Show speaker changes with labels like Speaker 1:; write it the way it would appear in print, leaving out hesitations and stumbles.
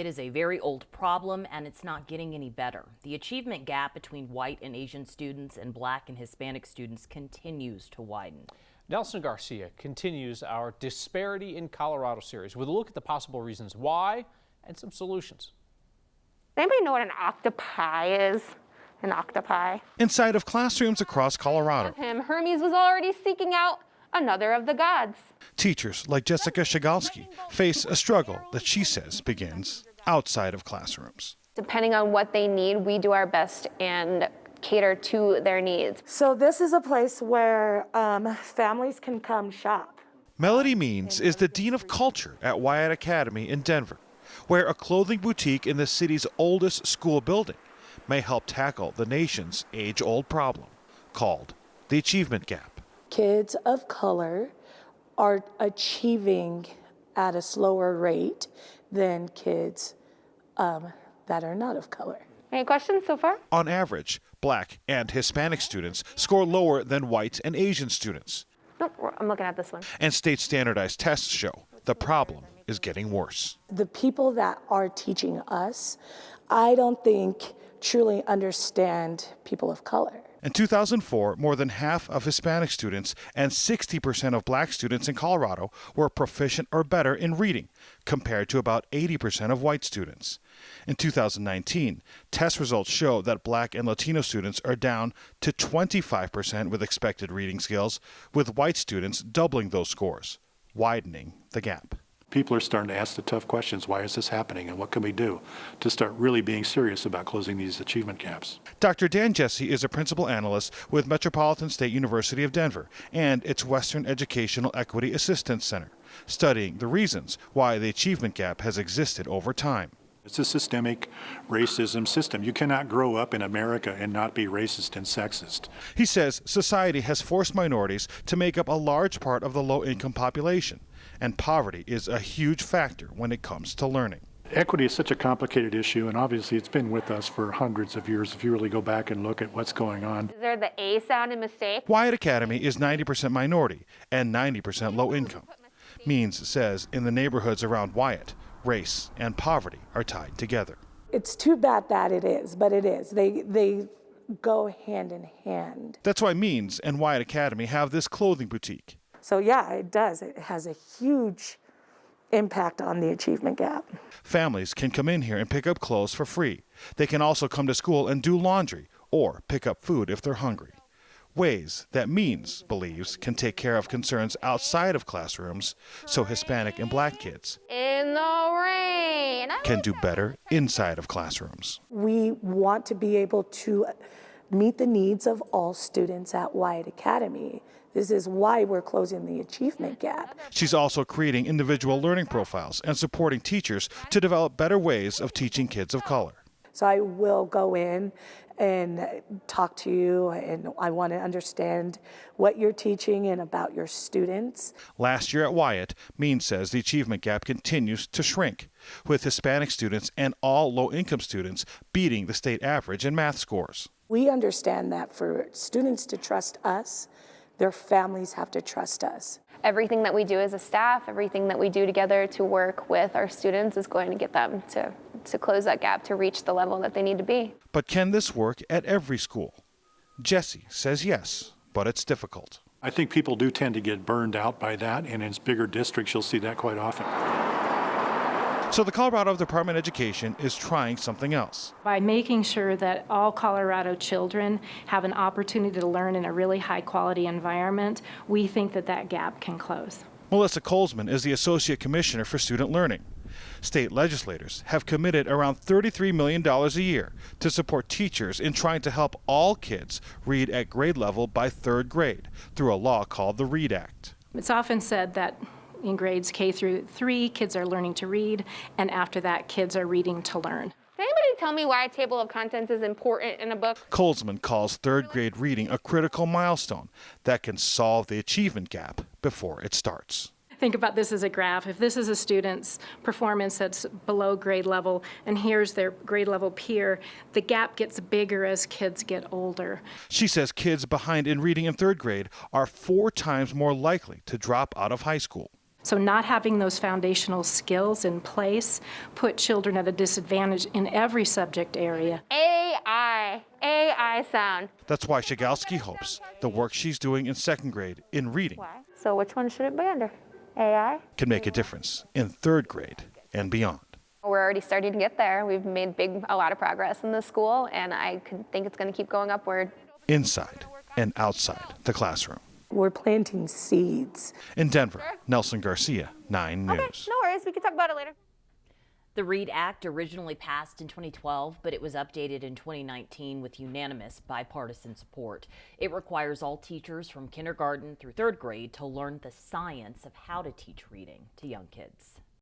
Speaker 1: It is a very old problem, and it's not getting any better. The achievement gap between white and Asian students and Black and Hispanic students continues to widen.
Speaker 2: Nelson Garcia continues our Disparity in Colorado series with a look at the possible reasons why and some solutions.
Speaker 3: Anybody know what an octopi is? An octopi?
Speaker 4: Inside of classrooms across Colorado,
Speaker 3: Hermes was already seeking out another of the gods.
Speaker 4: Teachers like Jessica Shigalski face a struggle that she says begins outside of classrooms.
Speaker 3: Depending on what they need, we do our best and cater to their needs.
Speaker 5: So this is a place where families can come shop.
Speaker 4: Melody Means is the Dean of Culture at Wyatt Academy in Denver, where a clothing boutique in the city's oldest school building may help tackle the nation's age-old problem called the achievement gap.
Speaker 5: Kids of color are achieving at a slower rate than kids that are not of color.
Speaker 3: Any questions so far?
Speaker 4: On average, Black and Hispanic students score lower than white and Asian students.
Speaker 3: Nope, I'm looking at this one.
Speaker 4: And state standardized tests show the problem is getting worse.
Speaker 5: The people that are teaching us, I don't think truly understand people of color.
Speaker 4: In 2004, more than half of Hispanic students and 60% of Black students in Colorado were proficient or better in reading, compared to about 80% of white students. In 2019, test results show that Black and Latino students are down to 25% with expected reading skills, with white students doubling those scores, widening the gap.
Speaker 6: People are starting to ask the tough questions. Why is this happening, and what can we do to start really being serious about closing these achievement gaps?
Speaker 4: Dr. Dan Jesse is a principal analyst with Metropolitan State University of Denver and its Western Educational Equity Assistance Center, studying the reasons why the achievement gap has existed over time.
Speaker 6: It's a systemic racism system. You cannot grow up in America and not be racist and sexist.
Speaker 4: He says society has forced minorities to make up a large part of the low-income population, and poverty is a huge factor when it comes to learning.
Speaker 6: Equity is such a complicated issue, and obviously it's been with us for hundreds of years if you really go back and look at what's going on.
Speaker 3: Is there the A sound in mistake?
Speaker 4: Wyatt Academy is 90% minority and 90% low income. Means says in the neighborhoods around Wyatt, race and poverty are tied together.
Speaker 5: It's too bad that it is, but it is. They go hand in hand.
Speaker 4: That's why Means and Wyatt Academy have this clothing boutique.
Speaker 5: So yeah, it does. It has a huge impact on the achievement gap.
Speaker 4: Families can come in here and pick up clothes for free. They can also come to school and do laundry or pick up food if they're hungry. Ways that Means believes can take care of concerns outside of classrooms so Hispanic and Black kids
Speaker 3: In the rain.
Speaker 4: can do better inside of classrooms.
Speaker 5: We want to be able to meet the needs of all students at Wyatt Academy. This is why we're closing the achievement gap.
Speaker 4: She's also creating individual learning profiles and supporting teachers to develop better ways of teaching kids of color.
Speaker 5: So I will go in and talk to you, and I want to understand what you're teaching and about your students.
Speaker 4: Last year at Wyatt, Means says the achievement gap continues to shrink, with Hispanic students and all low-income students beating the state average in math scores.
Speaker 5: We understand that for students to trust us, their families have to trust us.
Speaker 3: Everything that we do as a staff, everything that we do together to work with our students is going to get them to close that gap, to reach the level that they need to be.
Speaker 4: But can this work at every school? Jesse says yes, but it's difficult.
Speaker 6: I think people do tend to get burned out by that, and in bigger districts you'll see that quite often.
Speaker 4: So the Colorado Department of Education is trying something else.
Speaker 7: By making sure that all Colorado children have an opportunity to learn in a really high-quality environment, we think that that gap can close.
Speaker 4: Melissa Colesman is the Associate Commissioner for Student Learning. State legislators have committed around $33 million a year to support teachers in trying to help all kids read at grade level by third grade through a law called the READ Act.
Speaker 7: It's often said that in grades K through 3, kids are learning to read, and after that, kids are reading to learn.
Speaker 3: Can anybody tell me why a table of contents is important in a book?
Speaker 4: Colesman calls third grade reading a critical milestone that can solve the achievement gap before it starts.
Speaker 7: Think about this as a graph. If this is a student's performance that's below grade level, and here's their grade level peer, the gap gets bigger as kids get older.
Speaker 4: She says kids behind in reading in third grade are 4 times more likely to drop out of high school.
Speaker 7: So not having those foundational skills in place put children at a disadvantage in every subject area.
Speaker 3: AI sound.
Speaker 4: That's why Shigalski hopes the work she's doing in second grade in reading
Speaker 3: So which one should it be under? AI?
Speaker 4: can make a difference in third grade and beyond.
Speaker 3: We're already starting to get there. We've made a lot of progress in this school, and I think it's going to keep going upward.
Speaker 4: Inside and outside the classroom.
Speaker 5: We're planting seeds.
Speaker 4: In Denver, Nelson Garcia, 9 News.
Speaker 3: Okay, no worries. We can talk about it later.
Speaker 1: The READ Act originally passed in 2012, but it was updated in 2019 with unanimous bipartisan support. It requires all teachers from kindergarten through third grade to learn the science of how to teach reading to young kids.